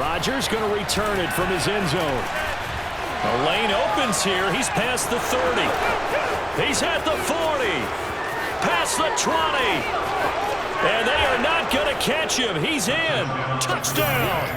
Rodgers going to return it from his end zone. The lane opens here. He's past the 30. He's at the 40. Past the 20. And they are not going to catch him. He's in. Touchdown.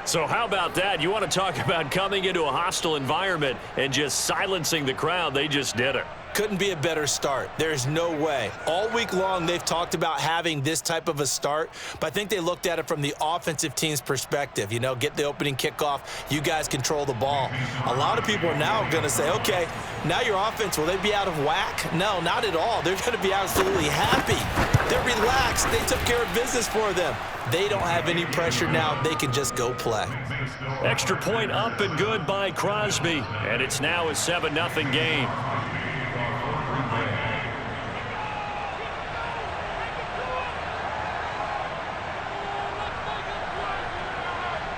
So how about that? You want to talk about coming into a hostile environment and just silencing the crowd. They just did it. Couldn't be a better start. There's no way. All week long, they've talked about having this type of a start, but I think they looked at it from the offensive team's perspective. You know, get the opening kickoff. You guys control the ball. A lot of people are now going to say, okay, now your offense, will they be out of whack? No, not at all. They're going to be absolutely happy. They're relaxed. They took care of business for them. They don't have any pressure now. They can just go play. Extra point up and good by Crosby, and it's now a 7-0 game.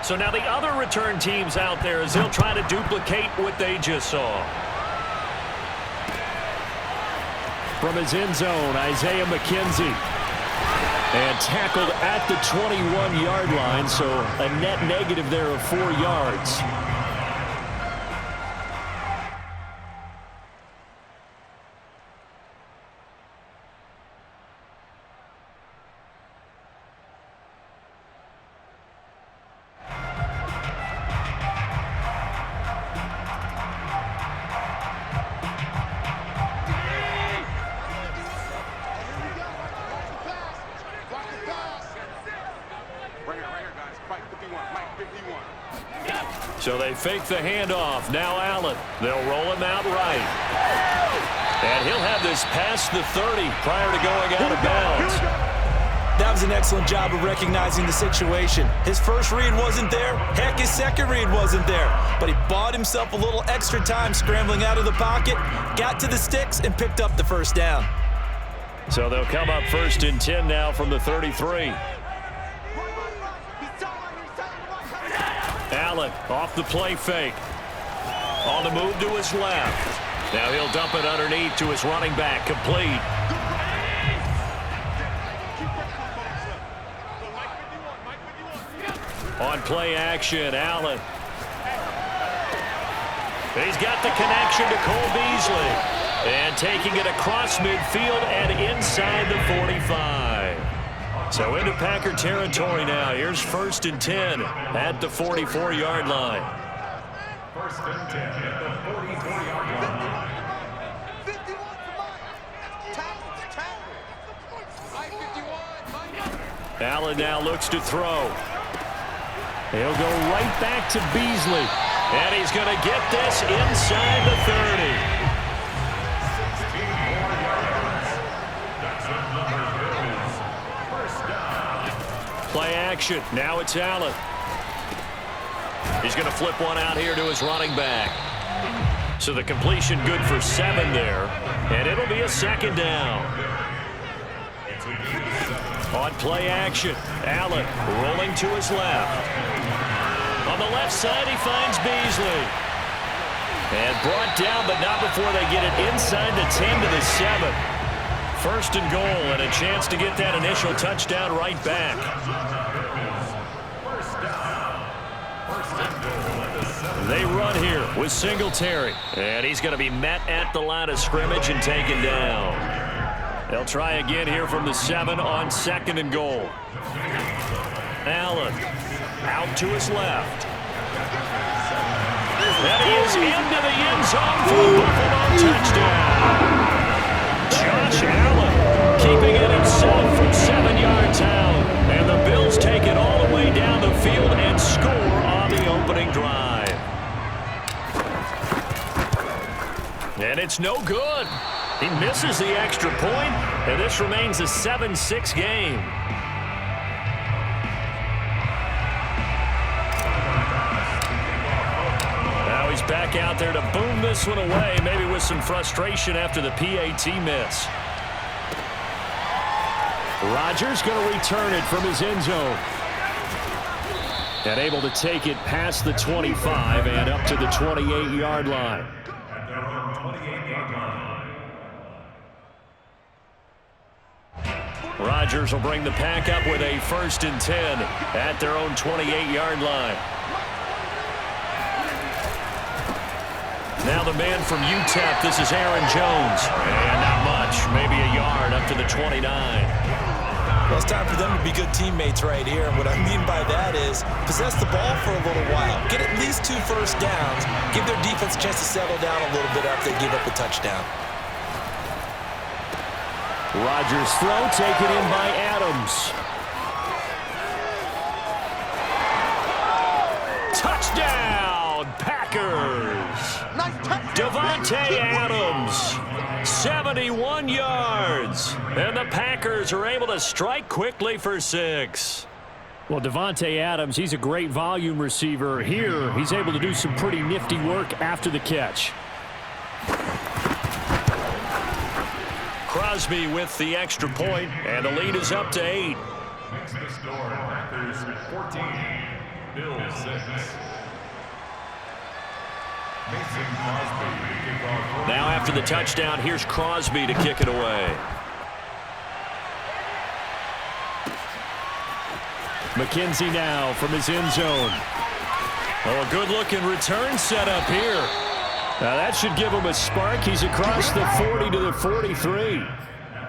So now the other return teams out there as they'll try to duplicate what they just saw. From his end zone, Isaiah McKenzie. And tackled at the 21-yard line, so a net negative there of 4 yards. So they fake the handoff. Now Allen. They'll roll him out right. And he'll have this past the 30 prior to going out of bounds. That was an excellent job of recognizing the situation. His first read wasn't there. Heck, his second read wasn't there. But he bought himself a little extra time scrambling out of the pocket, got to the sticks, and picked up the first down. So they'll come up 1st and 10 now from the 33. Allen off the play fake. On the move to his left. Now he'll dump it underneath to his running back. Complete. On play action, Allen. He's got the connection to Cole Beasley. And taking it across midfield and inside the 45. So into Packer territory now. Here's 1st and 10 at the 44-yard line. 1st and 10 at the 44-yard line. Allen now looks to throw. He'll go right back to Beasley. And he's going to get this inside the 30. Play action. Now it's Allen. He's going to flip one out here to his running back. So the completion good for 7 there. And it'll be a 2nd down. On play action, Allen rolling to his left. On the left side, he finds Beasley. And brought down, but not before they get it inside the 10 to the 7. 1st and goal, and a chance to get that initial touchdown right back. They run here with Singletary. And he's going to be met at the line of scrimmage and taken down. They'll try again here from the 7 on 2nd and goal. Allen out to his left. And he is into the end zone for a Buffalo touchdown. Josh Allen keeping it himself from 7 yards out. And the Bills take it all the way down the field and score on the opening drive. And it's no good. He misses the extra point, and this remains a 7-6 game. Now he's back out there to boom this one away, maybe with some frustration after the PAT miss. Rodgers going to return it from his end zone. And able to take it past the 25 and up to the 28-yard line. Rodgers will bring the pack up with a 1st and 10 at their own 28-yard line. Now the man from UTEP, this is Aaron Jones. And not much, maybe a yard up to the 29. Well, it's time for them to be good teammates right here. And what I mean by that is possess the ball for a little while. Get at least 2 first downs. Give their defense a chance to settle down a little bit after they give up a touchdown. Rodgers' throw taken in by Adams. Touchdown, Packers! Davante Adams, 71 yards. And the Packers are able to strike quickly for 6. Well, Davante Adams, he's a great volume receiver. Here, he's able to do some pretty nifty work after the catch. Crosby with the extra point, and the lead is up to 8. Makes the score Packers 14, Bills 6. Now after the touchdown, here's Crosby to kick it away. McKenzie now from his end zone. Oh, a good-looking return set up here. Now that should give him a spark. He's across the 40 to the 43.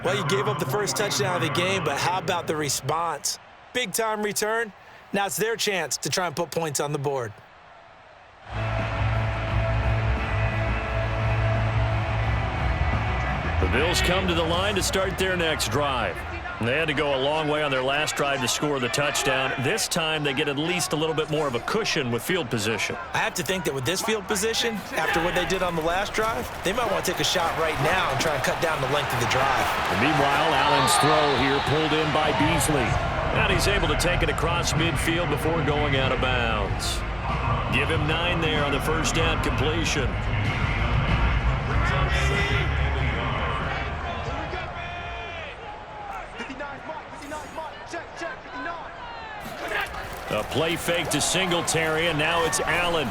Well, you gave up the first touchdown of the game, but how about the response? Big-time return. Now it's their chance to try and put points on the board. The Bills come to the line to start their next drive. They had to go a long way on their last drive to score the touchdown. This time they get at least a little bit more of a cushion with field position. I have to think that with this field position, after what they did on the last drive, they might want to take a shot right now and try and cut down the length of the drive. And meanwhile, Allen's throw here pulled in by Beasley. And he's able to take it across midfield before going out of bounds. Give him 9 there on the first down completion. A play fake to Singletary, and now it's Allen.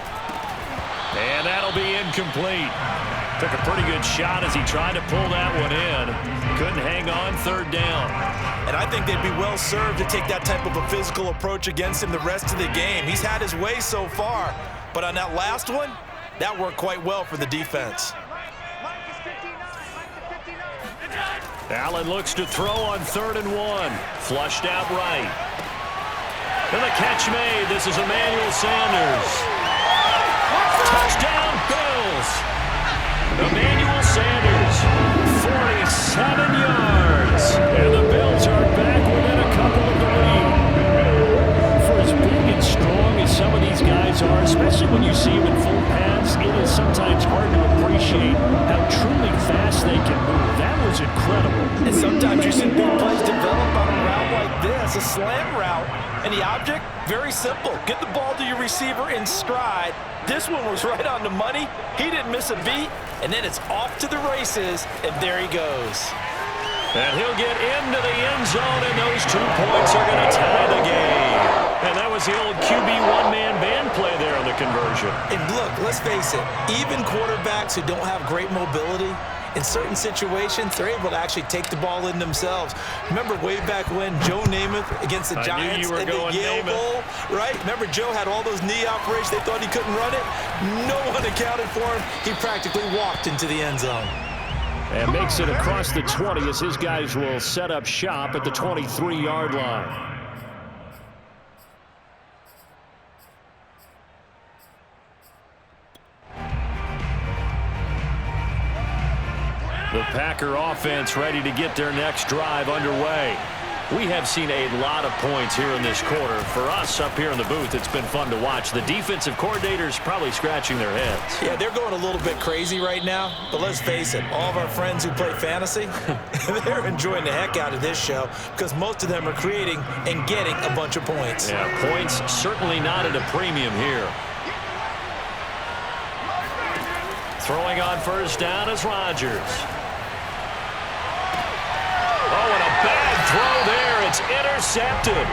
And that'll be incomplete. Took a pretty good shot as he tried to pull that one in. Couldn't hang on, 3rd down. And I think they'd be well served to take that type of a physical approach against him the rest of the game. He's had his way so far, but on that last one, that worked quite well for the defense. Allen looks to throw on 3rd and 1. Flushed out right. And the catch made. This is Emmanuel Sanders. Touchdown, Bills. Emmanuel Sanders, 47 yards. And the Bills are back within a couple of the lead. For as big and strong as some of these guys are, especially when you see them in full pads, it is sometimes hard to appreciate how truly fast they can move. That was incredible. And sometimes you see big plays develop on a route like this, a slam route. And the object, very simple. Get the ball to your receiver in stride. This one was right on the money. He didn't miss a beat. And then it's off to the races, and there he goes. And he'll get into the end zone, and those 2 points are going to tie the game. And that was the old QB one-man band play there on the conversion. And look, let's face it, even quarterbacks who don't have great mobility, in certain situations, they're able to actually take the ball in themselves. Remember way back when Joe Namath against the Giants at the Yale Bowl, right? Remember Joe had all those knee operations. They thought he couldn't run it. No one accounted for him. He practically walked into the end zone. And makes it across the 20 as his guys will set up shop at the 23-yard line. The Packer offense ready to get their next drive underway. We have seen a lot of points here in this quarter. For us up here in the booth, it's been fun to watch. The defensive coordinators probably scratching their heads. Yeah, they're going a little bit crazy right now, but let's face it, all of our friends who play fantasy, they're enjoying the heck out of this show because most of them are creating and getting a bunch of points. Yeah, points certainly not at a premium here. Throwing on first down is Rodgers. Oh, and a bad throw there. It's intercepted.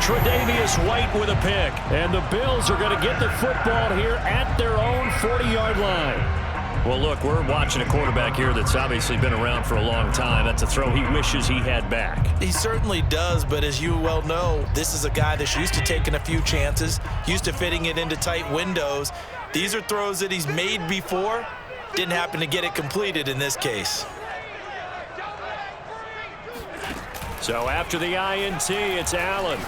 Tre'Davious White with a pick. And the Bills are going to get the football here at their own 40-yard line. Well, look, we're watching a quarterback here that's obviously been around for a long time. That's a throw he wishes he had back. He certainly does, but as you well know, this is a guy that's used to taking a few chances, used to fitting it into tight windows. These are throws that he's made before. Didn't happen to get it completed in this case. So after the INT, it's Allen.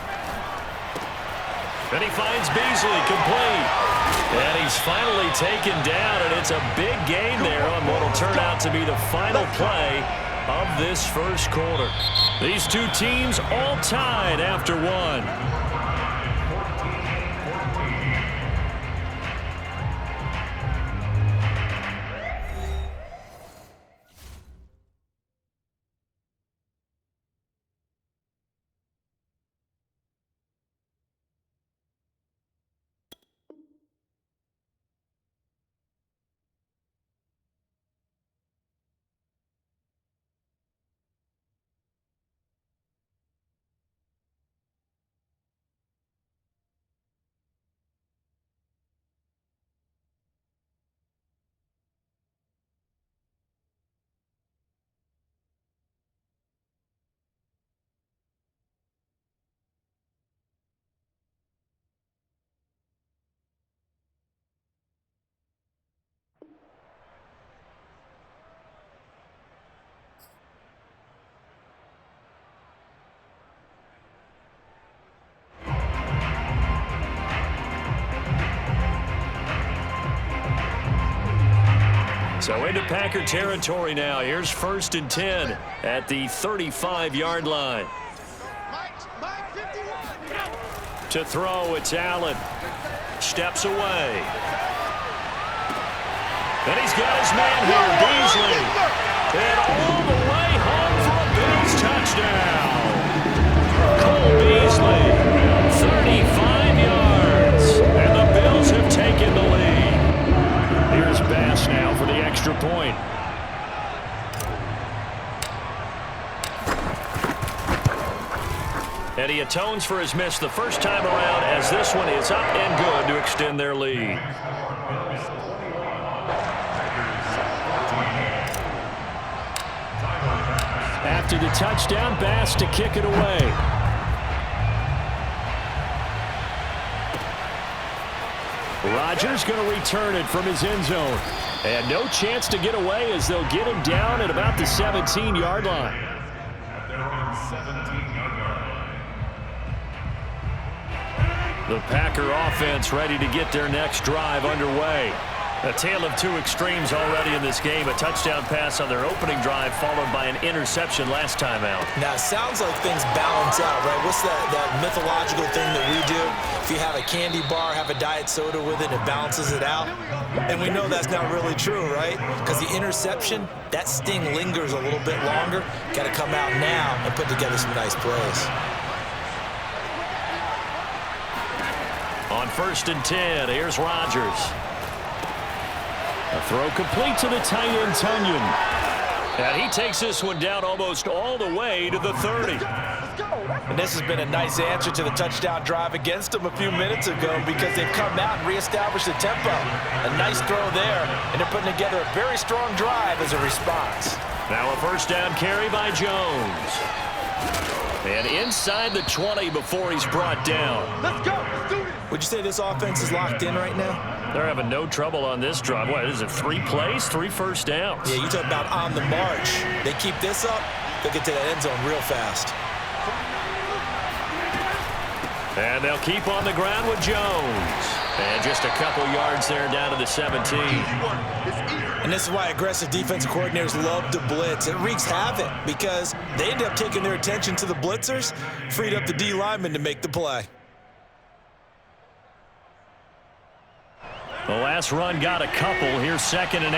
Then he finds Beasley, complete. And he's finally taken down, and it's a big gain there on what will turn out to be the final play of this first quarter. These two teams all tied after one. So into Packer territory now. Here's 1st and 10 at the 35-yard line. To throw, it's Allen. Steps away. Then he's got his man here, Beasley. And all the way home for a Bills touchdown. Cole Beasley, 35 yards. And the Bills have taken the lead. Here's Bass now for the extra point. And he atones for his miss the first time around, as this one is up and good to extend their lead. After the touchdown, Bass to kick it away. Rodgers going to return it from his end zone. And no chance to get away as they'll get him down at about the 17-yard line. The Packer offense ready to get their next drive underway. A tale of two extremes already in this game. A touchdown pass on their opening drive followed by an interception last time out. Now, it sounds like things balance out, right? What's that mythological thing that we do? If you have a candy bar, have a diet soda with it, it balances it out. And we know that's not really true, right? Because the interception, that sting lingers a little bit longer. Got to come out now and put together some nice plays. On 1st and 10, here's Rodgers. A throw complete to the tight end, Tunyon. And he takes this one down almost all the way to the 30. And this has been a nice answer to the touchdown drive against them a few minutes ago, because they've come out and reestablished the tempo. A nice throw there, and they're putting together a very strong drive as a response. Now a first down carry by Jones. And inside the 20 before he's brought down. Let's go. Let's do this. Would you say this offense is locked in right now? They're having no trouble on this drive. What is it, 3 plays, 3 first downs? Yeah, you talk about on the march. They keep this up, they'll get to that end zone real fast. And they'll keep on the ground with Jones. And just a couple yards there down to the 17. And this is why aggressive defensive coordinators love to blitz. It wreaks havoc because they end up taking their attention to the blitzers, freed up the D lineman to make the play. The last run got a couple. Here's 2nd and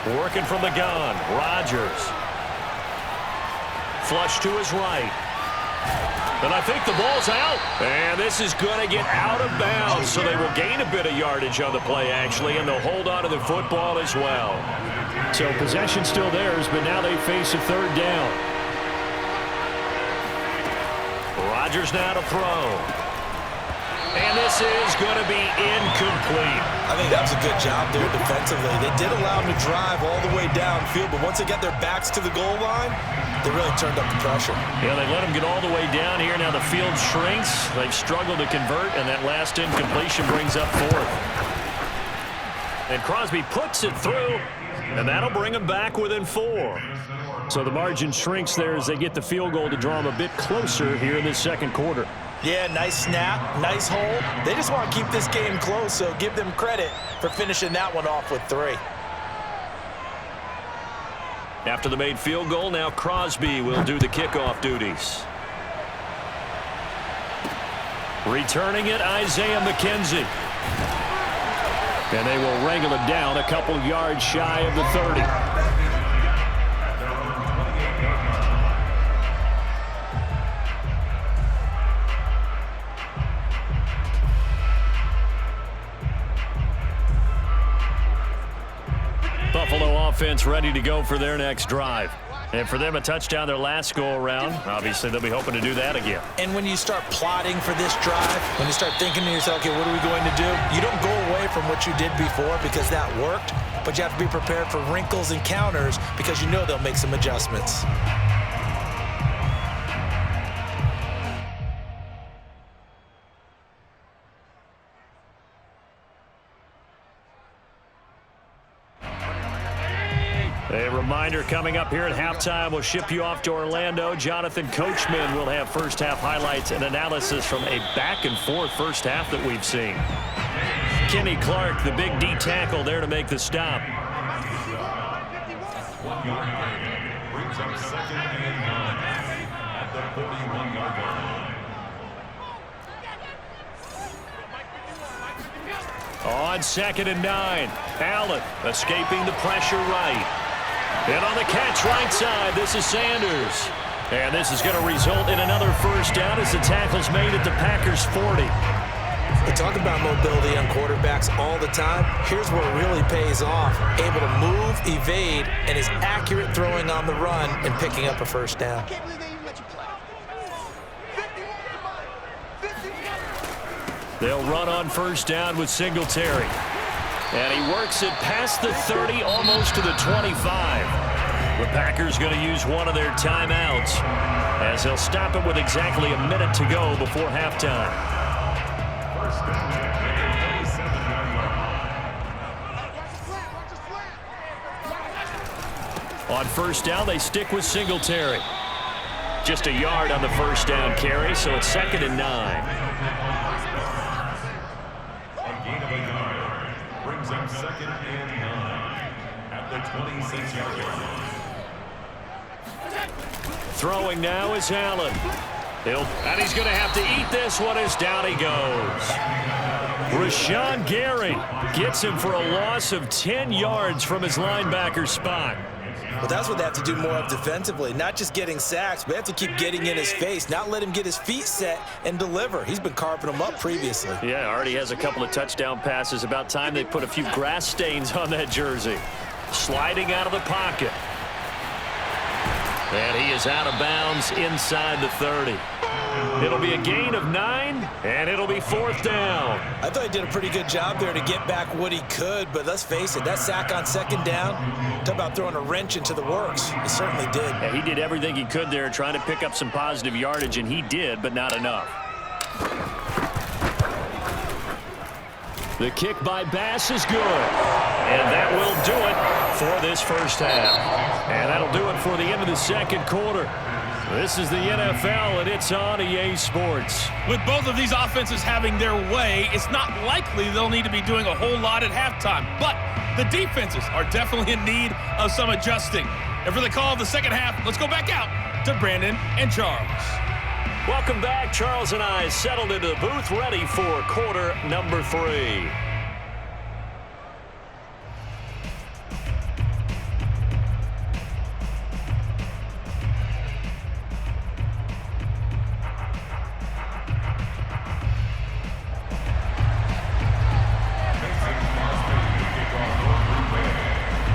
8. Working from the gun, Rodgers. Flush to his right. And I think the ball's out. And this is going to get out of bounds, so they will gain a bit of yardage on the play, actually, and they'll hold on to the football as well. So possession still theirs, but now they face a 3rd down. Rodgers now to throw. And this this is going to be incomplete. I think that was a good job there defensively. They did allow them to drive all the way downfield, but once they got their backs to the goal line, they really turned up the pressure. Yeah, they let them get all the way down here. Now the field shrinks. They've struggled to convert, and that last incompletion brings up fourth. And Crosby puts it through, and that'll bring them back within 4. So the margin shrinks there as they get the field goal to draw them a bit closer here in this second quarter. Yeah, nice snap, nice hold. They just want to keep this game close, so give them credit for finishing that one off with 3. After the made field goal, now Crosby will do the kickoff duties. Returning it, Isaiah McKenzie. And they will wrangle it down a couple yards shy of the 30. Buffalo offense ready to go for their next drive. And for them, a touchdown their last go-around. Obviously, they'll be hoping to do that again. And when you start plotting for this drive, when you start thinking to yourself, okay, what are we going to do? You don't go away from what you did before because that worked, but you have to be prepared for wrinkles and counters because you know they'll make some adjustments. A reminder coming up here at halftime. We'll ship you off to Orlando. Jonathan Coachman will have first half highlights and analysis from a back-and-forth first half that we've seen. Kenny Clark, the big D tackle, there to make the stop. 1 yard gain brings up 2nd and 9 at the 41-yard line. On 2nd and 9, Allen escaping the pressure right. And on the catch right side, this is Sanders. And this is going to result in another first down as the tackle's made at the Packers' 40. We talk about mobility on quarterbacks all the time. Here's where it really pays off. Able to move, evade, and is accurate throwing on the run and picking up a first down. They'll run on first down with Singletary. And he works it past the 30, almost to the 25. The Packers going to use one of their timeouts as they'll stop it with exactly a minute to go before halftime. First down at the 27-yard line. On first down, they stick with Singletary. Just a yard on the first down carry, so it's 2nd and 9. Brings up 2nd and 9 at the 26-yard line. Throwing now is Allen. And he's going to have to eat this one as down he goes. Rashawn Gary gets him for a loss of 10 yards from his linebacker spot. Well, that's what they have to do more of defensively, not just getting sacks, but they have to keep getting in his face, not let him get his feet set and deliver. He's been carving them up previously. Yeah, already has a couple of touchdown passes. About time they put a few grass stains on that jersey. Sliding out of the pocket. And he is out of bounds inside the 30. It'll be a gain of 9, and it'll be 4th down. I thought he did a pretty good job there to get back what he could, but let's face it, that sack on 2nd down, talk about throwing a wrench into the works. He certainly did. Yeah, he did everything he could there trying to pick up some positive yardage, and he did, but not enough. The kick by Bass is good. And that will do it for this first half. And that'll do it for the end of the second quarter. This is the NFL, and it's on EA Sports. With both of these offenses having their way, it's not likely they'll need to be doing a whole lot at halftime. But the defenses are definitely in need of some adjusting. And for the call of the second half, let's go back out to Brandon and Charles. Welcome back. Charles and I settled into the booth, ready for quarter number 3.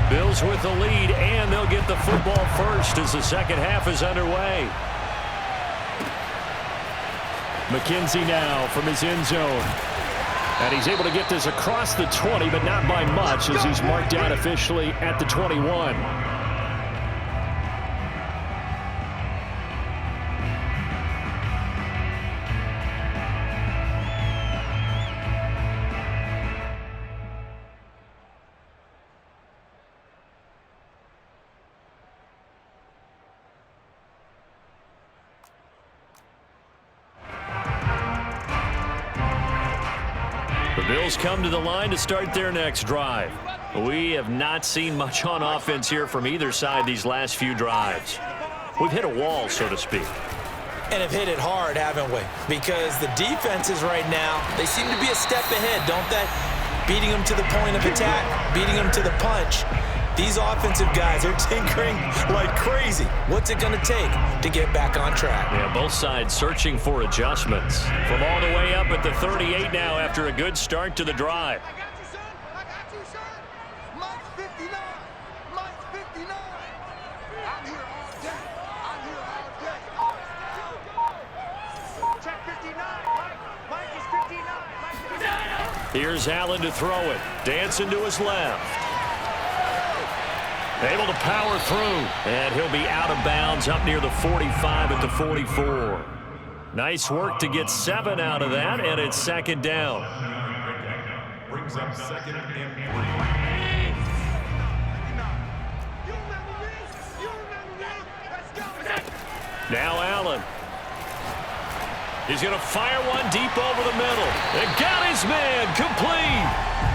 Bills with the lead, and they'll get the football first as the second half is underway. McKenzie now from his end zone. And he's able to get this across the 20, but not by much, as he's marked down officially at the 21. The Bills come to the line to start their next drive. We have not seen much on offense here from either side these last few drives. We've hit a wall, so to speak. And have hit it hard, haven't we? Because the defenses right now, they seem to be a step ahead, don't they? Beating them to the point of attack, beating them to the punch. These offensive guys are tinkering like crazy. What's it going to take to get back on track? Yeah, both sides searching for adjustments. From all the way up at the 38 now after a good start to the drive. I got you, son. I got you, son. Mike's 59. Mike's 59. I'm here all day. I'm here all day. Check 59. Mike is 59. Mike is 59. Here's Allen to throw it. Dancing to his left. Able to power through, and he'll be out of bounds up near the 45 at the 44. Nice work to get 7 out of that, and it's second down. Brings up second and 3. Now Allen. He's going to fire one deep over the middle. And got his man complete.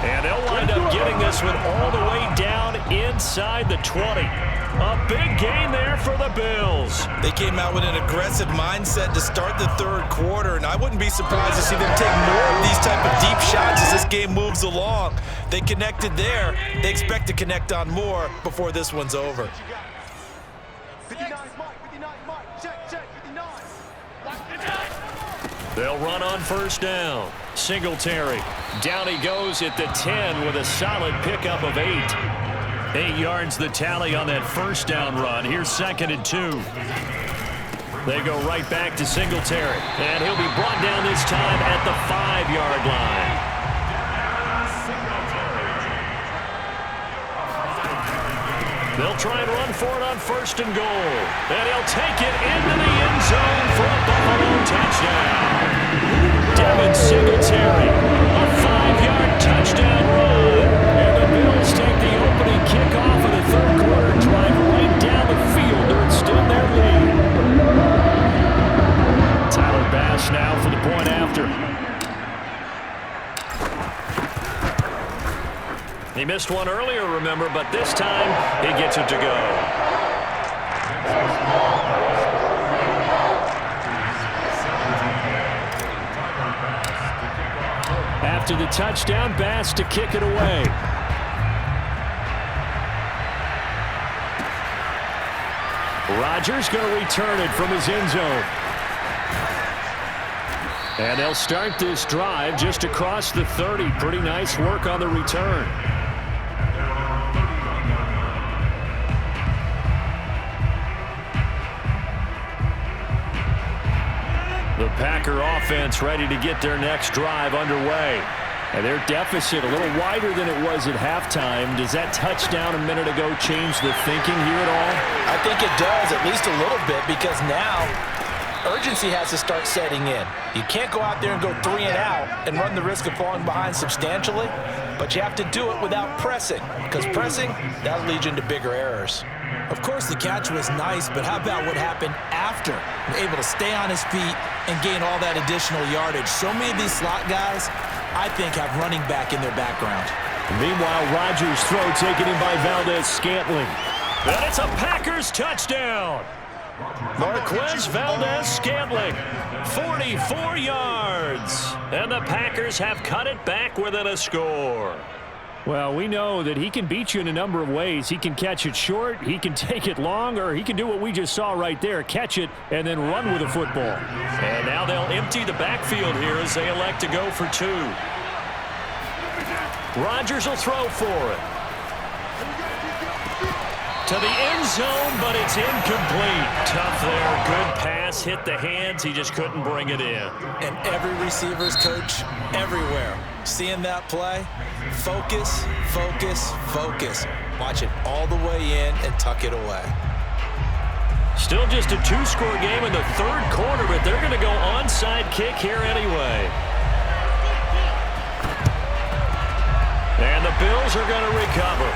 And they'll wind up getting this one all the way down inside the 20. A big gain there for the Bills. They came out with an aggressive mindset to start the third quarter, and I wouldn't be surprised to see them take more of these type of deep shots as this game moves along. They connected there. They expect to connect on more before this one's over. 59 Mike. 59 Mike. Check, 59. They'll run on first down. Singletary. Down he goes at the 10 with a solid pickup of 8. 8 yards the tally on that first down run. Here's second and 2. They go right back to Singletary. And he'll be brought down this time at the 5-yard line. They'll try and run for it on first and goal. And he'll take it into the end zone for a Buffalo touchdown. Devin Singletary, a 5-yard touchdown run. And the Bills take the opening kickoff of the third quarter drive right down the field to extend their lead. Tyler Bass now for the point after. He missed one earlier, remember, but this time he gets it to go. After the touchdown, Bass to kick it away. Rodgers going to return it from his end zone. And they'll start this drive just across the 30. Pretty nice work on the return. The Packer offense ready to get their next drive underway. And their deficit a little wider than it was at halftime. Does that touchdown a minute ago change the thinking here at all? I think it does, at least a little bit, because now urgency has to start setting in. You can't go out there and go 3 and out and run the risk of falling behind substantially, but you have to do it without pressing, because pressing, that'll lead you into bigger errors. Of course, the catch was nice, but how about what happened after? Able to stay on his feet and gain all that additional yardage. So many of these slot guys, I think, have running back in their background. Meanwhile, Rodgers' throw taken in by Valdez-Scantling. And it's a Packers touchdown. Marquez Valdez-Scantling, 44 yards. And the Packers have cut it back within a score. Well, we know that he can beat you in a number of ways. He can catch it short, he can take it long, or he can do what we just saw right there, catch it and then run with the football. And now they'll empty the backfield here as they elect to go for 2. Rodgers will throw for it. to the end zone, but it's incomplete. Tough there. Good pass. Hit the hands. He just couldn't bring it in. And every receiver's coach everywhere, seeing that play, focus, focus, focus. Watch it all the way in and tuck it away. Still just a two-score game in the third quarter, but they're going to go onside kick here anyway. And the Bills are going to recover.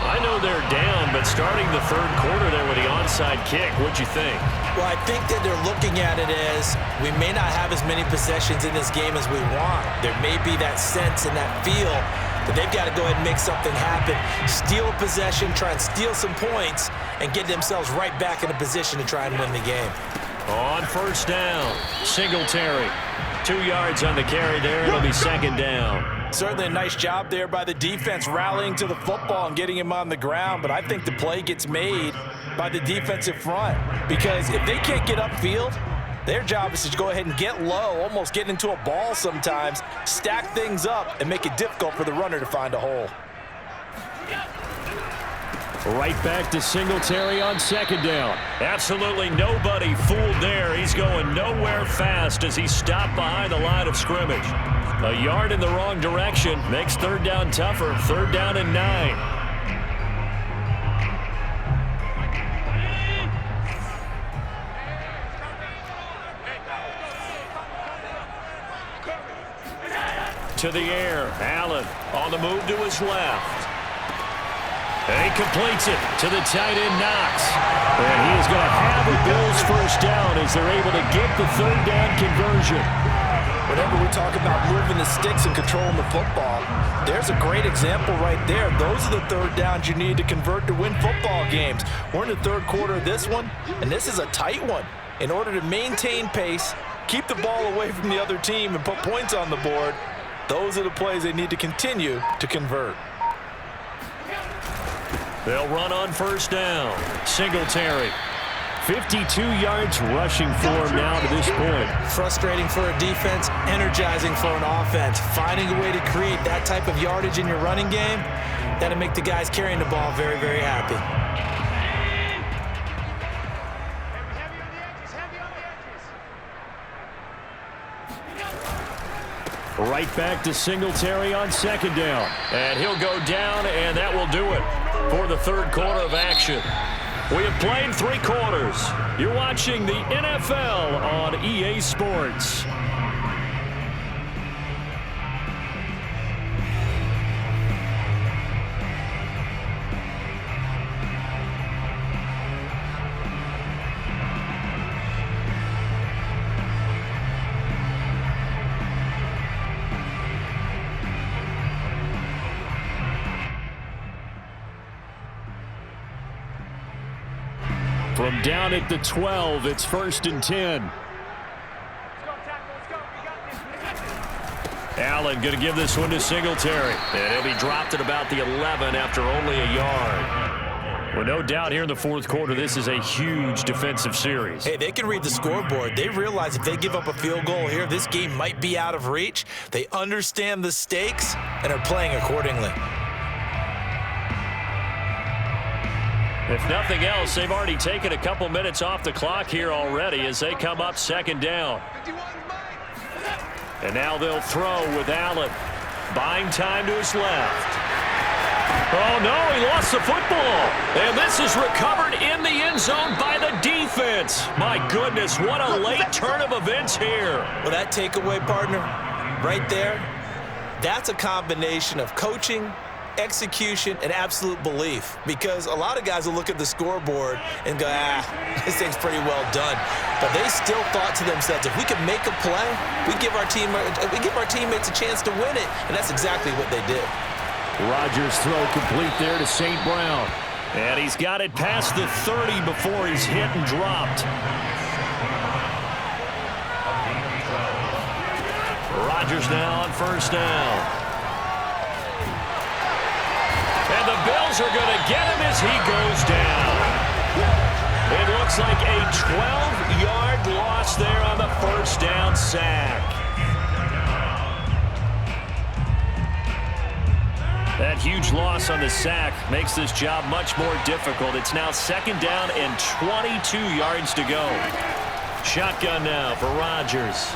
I know they're down, but starting the third quarter there with the onside kick, what'd you think? Well, I think that they're looking at it as we may not have as many possessions in this game as we want. There may be that sense and that feel that they've got to go ahead and make something happen, steal a possession, try and steal some points, and get themselves right back in a position to try and win the game. On first down, Singletary. 2 yards on the carry there. It'll be second down. Certainly a nice job there by the defense rallying to the football and getting him on the ground, but I think the play gets made by the defensive front because if they can't get upfield, their job is to go ahead and get low, almost get into a ball sometimes, stack things up, and make it difficult for the runner to find a hole. Right back to Singletary on second down. Absolutely nobody fooled there. He's going nowhere fast as he stopped behind the line of scrimmage. A yard in the wrong direction makes third down tougher. Third down and 9. To the air, Allen on the move to his left. And he completes it to the tight end, Knox. And he is going to have a Bills first down as they're able to get the third down conversion. Whenever we talk about moving the sticks and controlling the football, there's a great example right there. Those are the third downs you need to convert to win football games. We're in the third quarter of this one, and this is a tight one. In order to maintain pace, keep the ball away from the other team, and put points on the board, those are the plays they need to continue to convert. They'll run on first down. Singletary. 52 yards rushing for him now to this point. Frustrating for a defense, energizing for an offense. Finding a way to create that type of yardage in your running game, that'll make the guys carrying the ball very, very happy. Right back to Singletary on second down. And he'll go down, and that will do it for the third quarter of action. We have played 3 quarters. You're watching the NFL on EA Sports. From down at the 12, it's first and 10. Allen going to give this one to Singletary. And he'll be dropped at about the 11 after only a yard. Well, no doubt here in the fourth quarter, this is a huge defensive series. Hey, they can read the scoreboard. They realize if they give up a field goal here, this game might be out of reach. They understand the stakes and are playing accordingly. If nothing else, they've already taken a couple minutes off the clock here already as they come up second down. And now they'll throw with Allen. Buying time to his left. Oh, no, he lost the football. And this is recovered in the end zone by the defense. My goodness, what a late turn of events here. Well, that takeaway, partner, right there, that's a combination of coaching, execution, and absolute belief, because a lot of guys will look at the scoreboard and go, this thing's pretty well done, but they still thought to themselves, if we can make a play, we give our teammates a chance to win it, and that's exactly what they did. Rodgers' throw complete there to St. Brown, and he's got it past the 30 before he's hit and dropped. Rodgers now on first down. And the Bills are going to get him as he goes down. It looks like a 12-yard loss there on the first down sack. That huge loss on the sack makes this job much more difficult. It's now 2nd down and 22 yards to go. Shotgun now for Rodgers.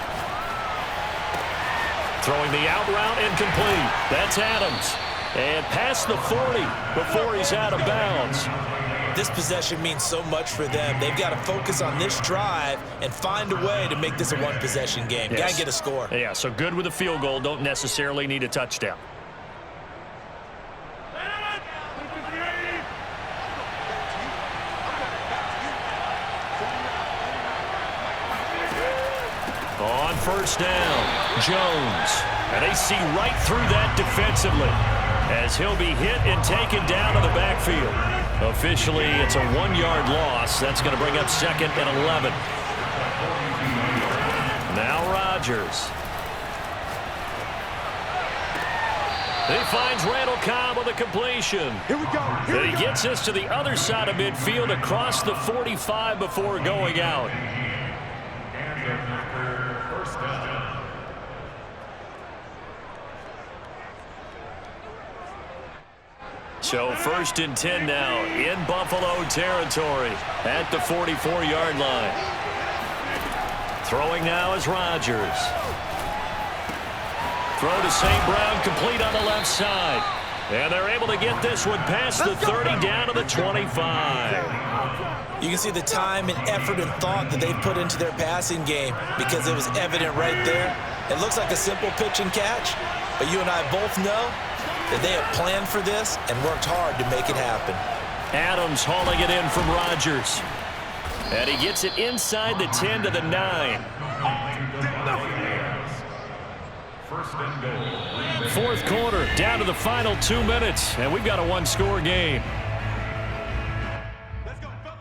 Throwing the out route incomplete. That's Adams. And past the 40 before he's out of bounds. This possession means so much for them. They've got to focus on this drive and find a way to make this a one-possession game. Yes. Got to get a score. Yeah, so good with a field goal. Don't necessarily need a touchdown. On 1st down, Jones. And they see right through that defensively as he'll be hit and taken down to the backfield. Officially, it's a 1-yard loss. That's going to bring up 2nd and 11. Now Rodgers. He finds Randall Cobb with a completion. Here we go. And he gets this to the other side of midfield across the 45 before going out. First down. So 1st and 10 now in Buffalo territory at the 44-yard line. Throwing now is Rodgers. Throw to St. Brown, complete on the left side. And they're able to get this one past the 30 down to the 25. You can see the time and effort and thought that they've put into their passing game because it was evident right there. It looks like a simple pitch and catch, but you and I both know that they have planned for this and worked hard to make it happen. Adams hauling it in from Rodgers. And he gets it inside the 10 to the 9. 1st and goal. 4th quarter, down to the final 2 minutes, and we've got a 1-score game. Let's go, fellas.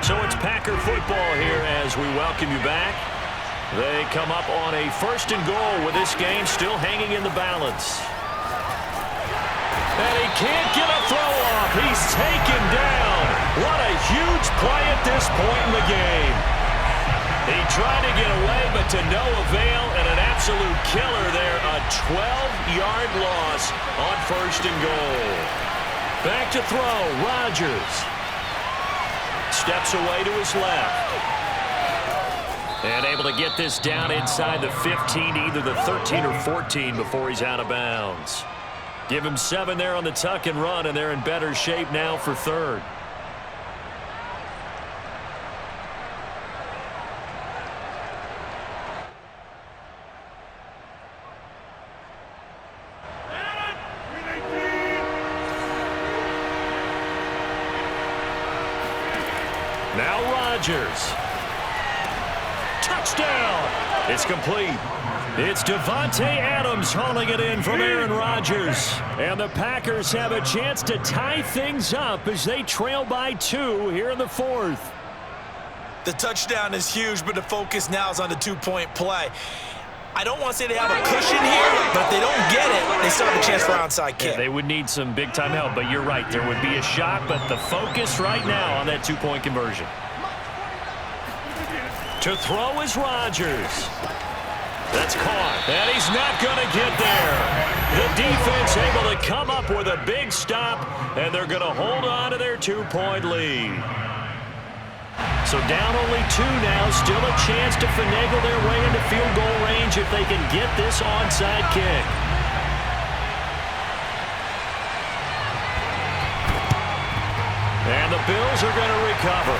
So it's Packer football here as we welcome you back. They come up on a 1st and goal with this game still hanging in the balance. And he can't get a throw off. He's taken down. What a huge play at this point in the game. He tried to get away, but to no avail, and an absolute killer there. A 12-yard loss on 1st and goal. Back to throw, Rodgers. Steps away to his left. And able to get this down inside the 15, either the 13 or 14 before he's out of bounds. Give him 7 there on the tuck and run, and they're in better shape now for 3rd. Now Rodgers. Touchdown! It's complete. It's Devontae Adams hauling it in from Aaron Rodgers. And the Packers have a chance to tie things up as they trail by 2 here in the 4th. The touchdown is huge, but the focus now is on the 2-point play. I don't want to say they have a cushion here, but if they don't get it, they still have a chance for onside kick. Yeah, they would need some big-time help, but you're right. There would be a shot, but the focus right now on that 2-point conversion. To throw is Rodgers. That's caught, and he's not going to get there. The defense able to come up with a big stop, and they're going to hold on to their 2-point lead. So down only 2 now, still a chance to finagle their way into field goal range if they can get this onside kick. And the Bills are going to recover.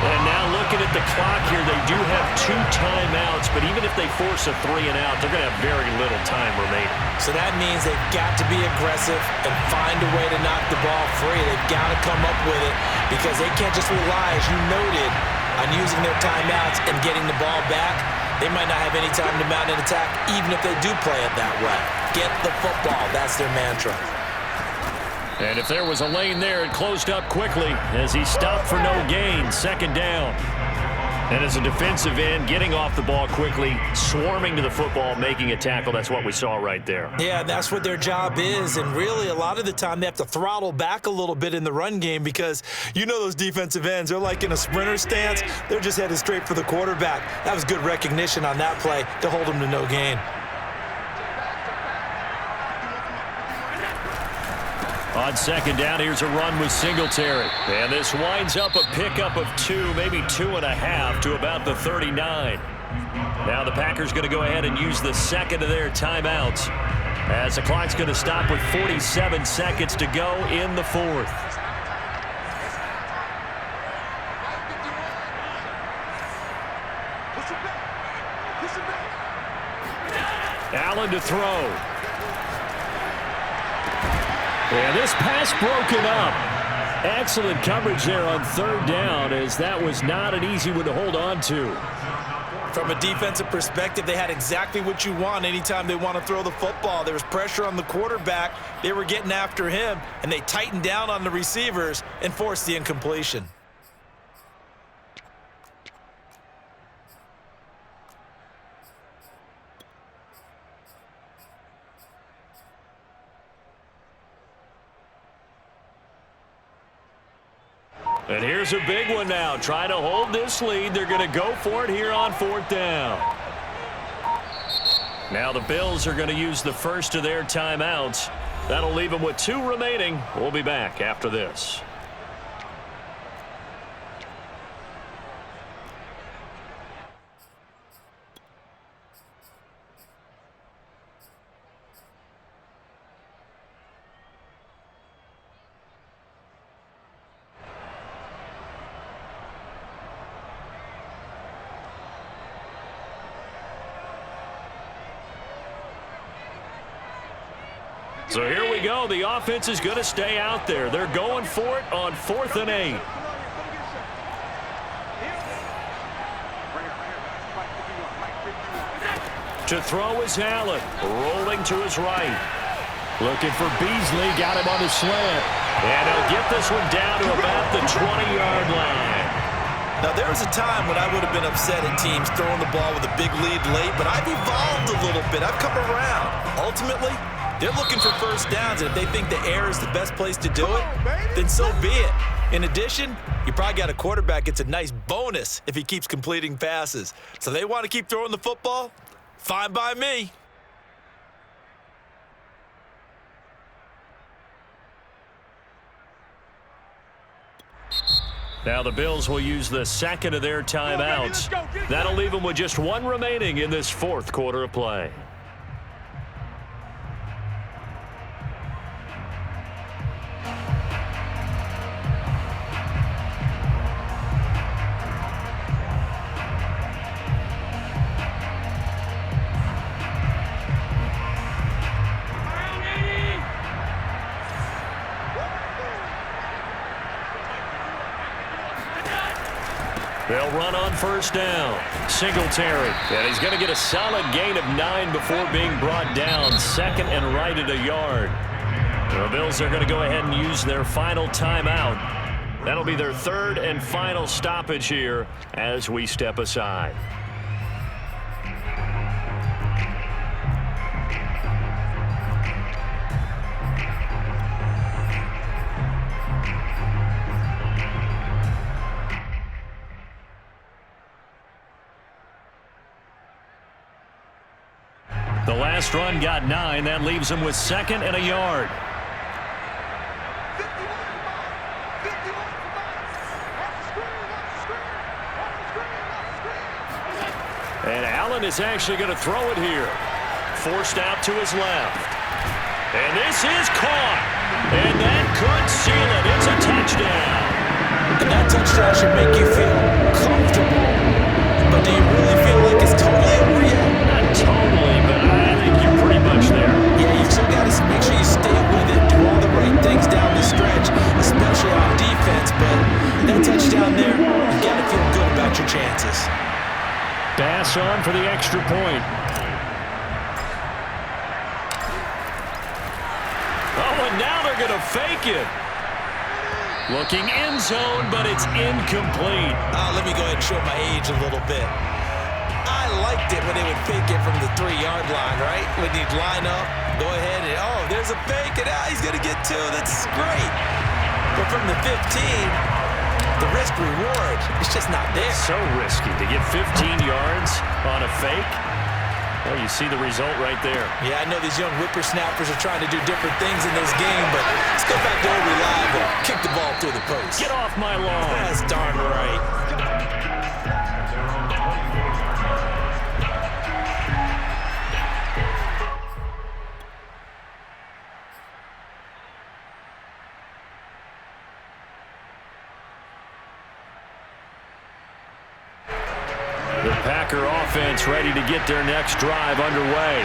And now looking at the clock here, they do have 2 timeouts, but even if they force a 3 and out, they're going to have very little time remaining. So that means they've got to be aggressive and find a way to knock the ball free. They've got to come up with it because they can't just rely, as you noted, on using their timeouts and getting the ball back. They might not have any time to mount an attack, even if they do play it that way. Get the football. That's their mantra. And if there was a lane there, it closed up quickly as he stopped for no gain. 2nd down. And as a defensive end, getting off the ball quickly, swarming to the football, making a tackle, that's what we saw right there. Yeah, that's what their job is, and really a lot of the time they have to throttle back a little bit in the run game because you know those defensive ends, they're like in a sprinter stance. They're just headed straight for the quarterback. That was good recognition on that play to hold them to no gain. On second down, here's a run with Singletary. And this winds up a pickup of 2, maybe 2.5 to about the 39. Now the Packers going to go ahead and use the second of their timeouts as the clock's going to stop with 47 seconds to go in the fourth. Allen to throw. And this pass broken up. Excellent coverage there on third down, as that was not an easy one to hold on to. From a defensive perspective, they had exactly what you want anytime they want to throw the football. There was pressure on the quarterback. They were getting after him, and they tightened down on the receivers and forced the incompletion. And here's a big one now. Trying to hold this lead. They're going to go for it here on fourth down. Now the Bills are going to use the first of their timeouts. That'll leave them with 2 remaining. We'll be back after this. So here we go. The offense is going to stay out there. They're going for it on 4th and 8. To throw is Allen. Rolling to his right. Looking for Beasley. Got him on his slant. And he'll get this one down to about the 20-yard line. Now, there was a time when I would have been upset at teams throwing the ball with a big lead late, but I've evolved a little bit. I've come around. Ultimately, they're looking for first downs, and if they think the air is the best place to do it, then so be it. In addition, you probably got a quarterback gets a nice bonus if he keeps completing passes. So they want to keep throwing the football? Fine by me. Now the Bills will use the second of their timeouts. That'll leave them with just 1 remaining in this fourth quarter of play. They'll run on first down. Singletary. And he's going to get a solid gain of 9 before being brought down. 2nd and right at a yard. The Bills are going to go ahead and use their final timeout. That'll be their 3rd and final stoppage here as we step aside. The last run got 9. That leaves him with 2nd and a yard. And Allen is actually going to throw it here. Forced out to his left. And this is caught. And that could seal it. It's a touchdown. And that touchdown should make you feel comfortable. But do you really feel like it's totally over yet? Not totally, but I think you're pretty much there. Yeah, you've still got to make sure you stay with it, do all the right things down the stretch, especially on defense. But that touchdown there, you got to feel good about your chances. Pass on for the extra point. Oh, and now they're going to fake it. Looking end zone, but it's incomplete. Let me go ahead and show my age a little bit. I liked it when they would fake it from the 3-yard line, right? When you'd line up, go ahead and, oh, there's a fake, and he's going to get 2. That's great. But from the 15, the risk-reward, it's just not there. So risky to get 15 yards on a fake. Well, you see the result right there. Yeah, I know these young whippersnappers are trying to do different things in this game, but let's go back to old reliable. Kick the ball through the post. Get off my lawn. That's darn right. The Packer offense ready to get their next drive underway.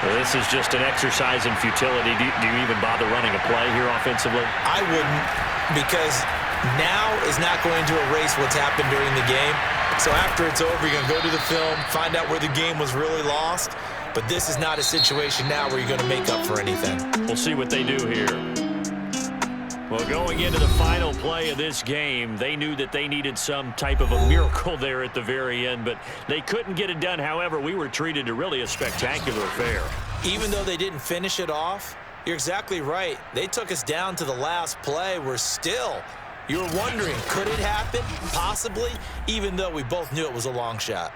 Well, this is just an exercise in futility. Do you even bother running a play here offensively? I wouldn't, because now is not going to erase what's happened during the game. So after it's over, you're going to go to the film, find out where the game was really lost. But this is not a situation now where you're going to make up for anything. We'll see what they do here. Well, going into the final play of this game, they knew that they needed some type of a miracle there at the very end, but they couldn't get it done. However, we were treated to really a spectacular affair. Even though they didn't finish it off, you're exactly right. They took us down to the last play. We're still, you were wondering, could it happen? Possibly, even though we both knew it was a long shot.